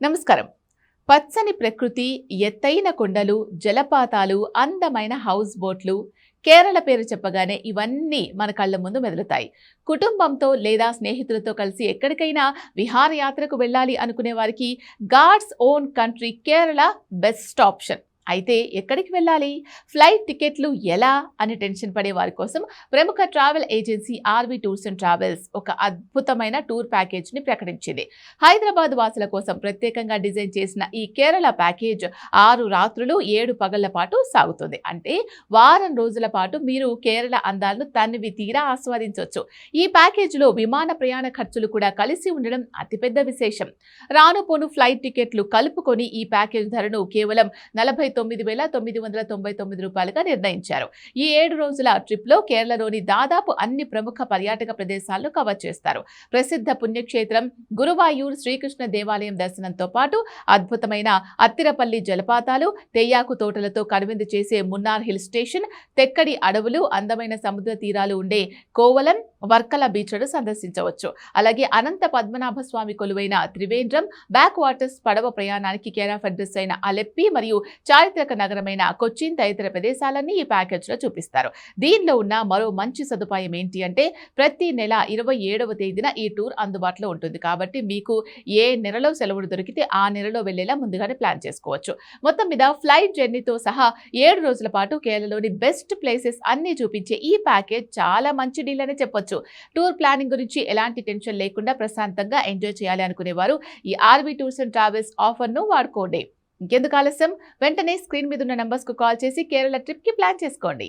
నమస్కారం. పచ్చని ప్రకృతి, ఎత్తైన కొండలు, జలపాతాలు, అందమైన హౌస్ బోట్లు, కేరళ పేరు చెప్పగానే ఇవన్నీ మన కళ్ళ ముందు మెదులుతాయి. కుటుంబంతో లేదా స్నేహితులతో కలిసి ఎక్కడికైనా విహారయాత్రకు వెళ్ళాలి అనుకునే వారికి God's own country Kerala best option. అయితే ఎక్కడికి వెళ్ళాలి, ఫ్లైట్ టికెట్లు ఎలా అని టెన్షన్ పడే వారి కోసం ప్రముఖ travel agency RV tours and travels ఒక అద్భుతమైన టూర్ ప్యాకేజ్ ని ప్రకటించింది. హైదరాబాద్ వాసుల కోసం ప్రత్యేకంగా డిజైన్ చేసిన ఈ కేరళ ప్యాకేజ్ 6 రాత్రులు 7 పగళ్ల పాటు సాగుతుంది. అంటే వారం రోజుల పాటు మీరు కేరళ అందాలను తనివి తీరా ఆస్వాదించవచ్చు. ఈ ప్యాకేజ్ లో విమాన ప్రయాణ ఖర్చులు కూడా కలిసి ఉండడం అతిపెద్ద విశేషం. రానుపోను ఫ్లైట్ టికెట్లు కలుపుకొని ఈ ప్యాకేజ్ ధరను కేవలం 49,999 రూపాయలుగా నిర్ణయించారు. ఈ 7 రోజుల ట్రిప్ లో కేరళలోని దాదాపు అన్ని ప్రముఖ పర్యాటక ప్రదేశాలను కవర్ చేస్తారు. ప్రసిద్ధ పుణ్యక్షేత్రం గురువాయూర్ శ్రీకృష్ణ దేవాలయం దర్శనంతో పాటు అద్భుతమైన అత్తిరపల్లి జలపాతాలు, తెయ్యాకు తోటలతో కనువిందు చేసే మున్నార్ హిల్ స్టేషన్, తెక్కడి అడవులు, అందమైన సముద్ర తీరాలు ఉండే కోవలం, వర్కల బీచ్లను సందర్శించవచ్చు. అలాగే అనంత పద్మనాభ స్వామి కొలువైన త్రివేంద్రం, బ్యాక్ వాటర్స్, పడవ ప్రయాణానికి కేర్ ఆఫ్ అడ్రస్ అయిన అలెప్పి మరియు చారిత్రక నగరమైన కొచ్చిన్ తదితర ప్రదేశాలన్నీ ఈ ప్యాకేజ్ లో చూపిస్తారు. దీనిలో ఉన్న మరో మంచి సదుపాయం ఏంటి అంటే ప్రతి నెల 27వ తేదీన ఈ టూర్ అందుబాటులో ఉంటుంది. కాబట్టి మీకు ఏ నెలలో సెలవులు దొరికితే ఆ నెలలో వెళ్లేలా ముందుగానే ప్లాన్ చేసుకోవచ్చు. మొత్తం మీద ఫ్లైట్ జర్నీతో సహా 7 రోజుల పాటు కేరళలోని బెస్ట్ ప్లేసెస్ అన్ని చూపించే ఈ ప్యాకేజ్ చాలా మంచి డీల్ అని చెప్పొచ్చు. టూర్ ప్లానింగ్ గురించి ఎలాంటి టెన్షన్ లేకుండా ప్రశాంతంగా ఎంజాయ్ చేయాలి అనుకునేవారు ఈ RV tours and travels offer ను వాడుకోండి. ఇంకెందుకు ఆలస్యం, వెంటనే స్క్రీన్ మీద ఉన్న నంబర్స్ కు కాల్ చేసి కేరళ ట్రిప్ కి ప్లాన్ చేసుకోండి.